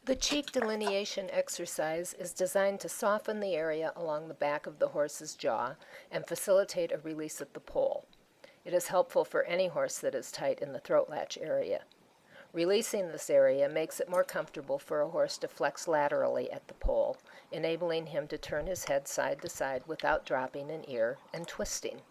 The cheek delineation exercise is designed to soften the area along the back of the horse's jaw and facilitate a release at the poll. It is helpful for any horse that is tight in the throat latch area. Releasing this area makes it more comfortable for a horse to flex laterally at the poll, enabling him to turn his head side to side without dropping an ear and twisting.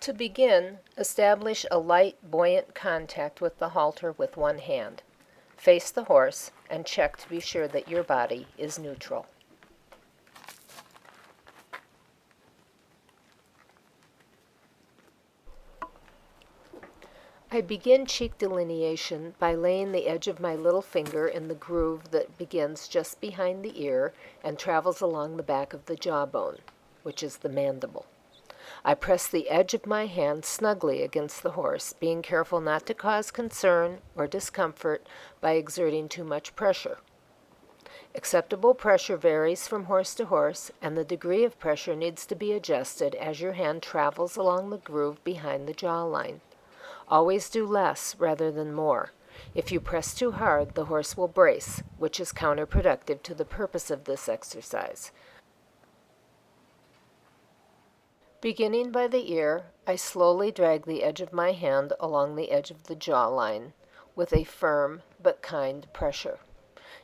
To begin, establish a light, buoyant contact with the halter with one hand. Face the horse and check to be sure that your body is neutral. I begin cheek delineation by laying the edge of my little finger in the groove that begins just behind the ear and travels along the back of the jawbone, which is the mandible. I press the edge of my hand snugly against the horse, being careful not to cause concern or discomfort by exerting too much pressure. Acceptable pressure varies from horse to horse, and the degree of pressure needs to be adjusted as your hand travels along the groove behind the jawline. Always do less rather than more. If you press too hard, the horse will brace, which is counterproductive to the purpose of this exercise. Beginning by the ear, I slowly drag the edge of my hand along the edge of the jawline with a firm but kind pressure.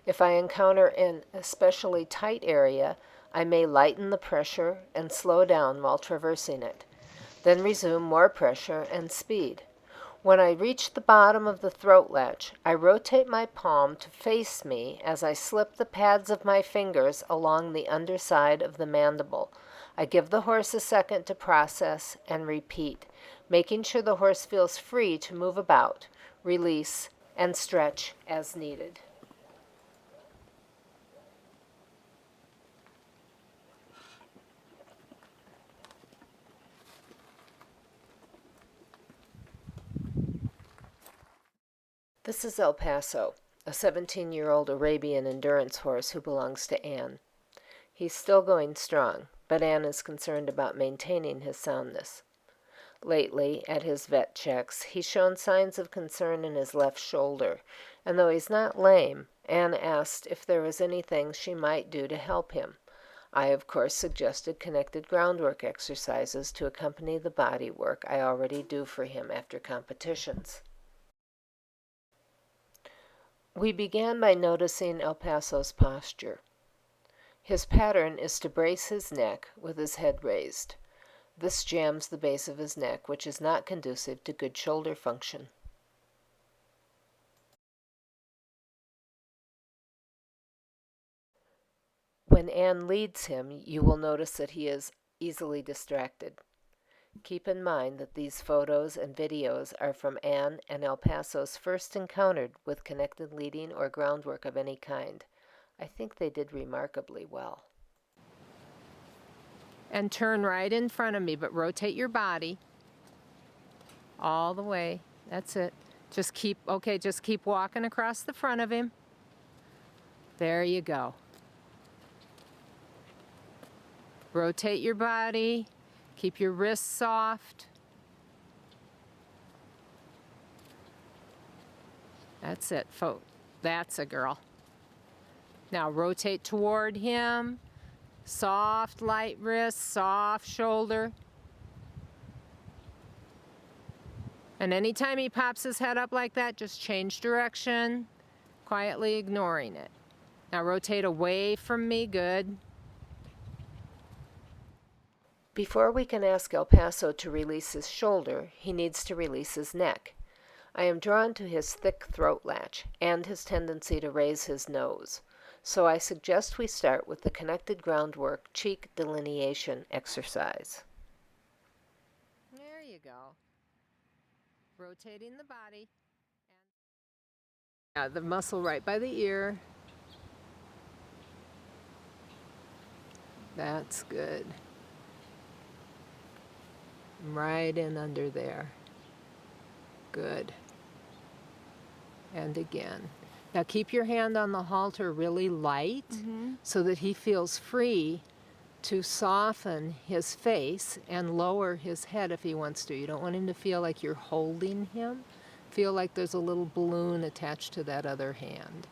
If I encounter an especially tight area, I may lighten the pressure and slow down while traversing it, then resume more pressure and speed. When I reach the bottom of the throat latch, I rotate my palm to face me as I slip the pads of my fingers along the underside of the mandible. I give the horse a second to process and repeat, making sure the horse feels free to move about, release, and stretch as needed. This is El Paso, a 17-year-old Arabian endurance horse who belongs to Anne. He's still going strong, but Anne is concerned about maintaining his soundness. Lately, at his vet checks, he's shown signs of concern in his left shoulder, and though he's not lame, Anne asked if there was anything she might do to help him. I, of course, suggested connected groundwork exercises to accompany the body work I already do for him after competitions. We began by noticing El Paso's posture. His pattern is to brace his neck with his head raised. This jams the base of his neck, which is not conducive to good shoulder function. When Anne leads him, you will notice that he is easily distracted. Keep in mind that these photos and videos are from Anne and El Paso's first encounter with connected leading or groundwork of any kind. I think they did remarkably well. And turn right in front of me, but rotate your body all the way. That's it. Just keep walking across the front of him. There you go. Rotate your body. Keep your wrists soft. That's it, folks. That's a girl. Now rotate toward him. Soft, light wrist, soft shoulder. And anytime he pops his head up like that, just change direction, quietly ignoring it. Now rotate away from me, good. Before we can ask El Paso to release his shoulder, he needs to release his neck. I am drawn to his thick throat latch and his tendency to raise his nose. So I suggest we start with the connected groundwork cheek delineation exercise. There you go. Rotating the body. And the muscle right by the ear. That's good. Right in under there. Good. And again. Now keep your hand on the halter really light so that he feels free to soften his face and lower his head if he wants to. You don't want him to feel like you're holding him. feel like there's a little balloon attached to that other hand.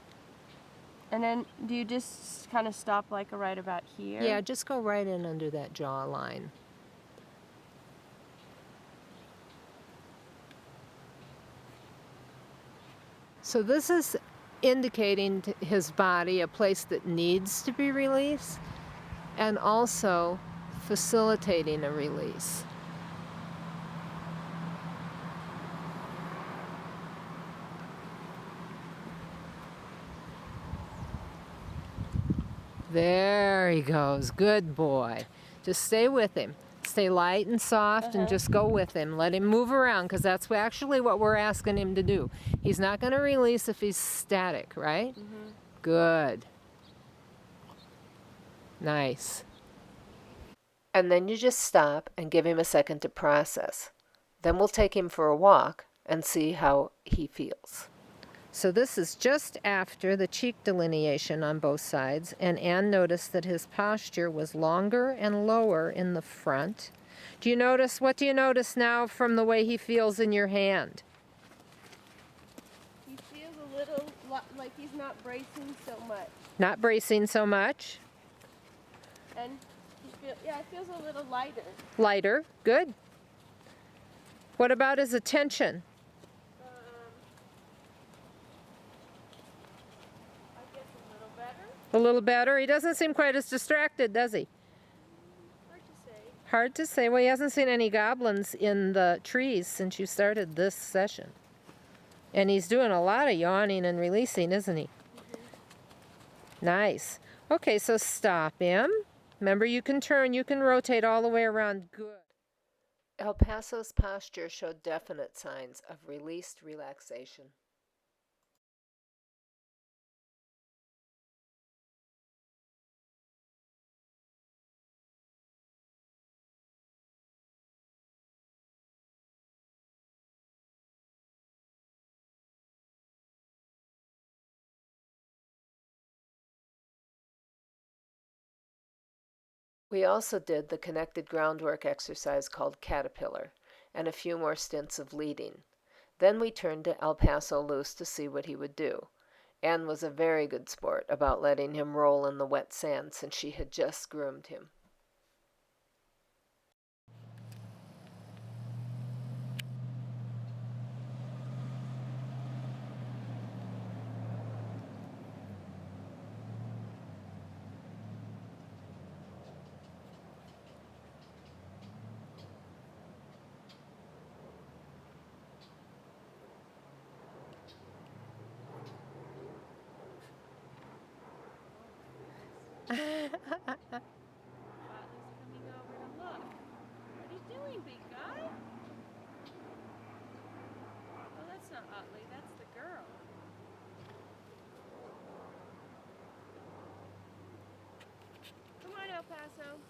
And then do you just kind of stop like right about here? Yeah, just go right in under that jawline. So this is indicating to his body a place that needs to be released and also facilitating a release. There he goes. Good boy. Just stay with him. Stay light and soft and just go with him. Let him move around because that's actually what we're asking him to do. He's not going to release if he's static, right? Good. Nice. And then you just stop and give him a second to process. Then we'll take him for a walk and see how he feels. So this is just after the cheek delineation on both sides, and Anne noticed that his posture was longer and lower in the front. What do you notice now from the way he feels in your hand? He feels a little like he's not bracing so much. Not bracing so much? And it feels a little lighter. Lighter, good. What about his attention? I guess a little better. A little better? He doesn't seem quite as distracted, does he? Hard to say. Hard to say. Well, he hasn't seen any goblins in the trees since you started this session. And he's doing a lot of yawning and releasing, isn't he? Nice. Okay, so stop him. Remember, you can turn, you can rotate all the way around. Good. El Paso's posture showed definite signs of released relaxation. We also did the connected groundwork exercise called Caterpillar and a few more stints of leading. Then we turned to El Paso loose to see what he would do. Anne was a very good sport about letting him roll in the wet sand since she had just groomed him. Butler's coming over to look. What are you doing, big guy? Oh, that's not Utley, that's the girl. Come on, El Paso.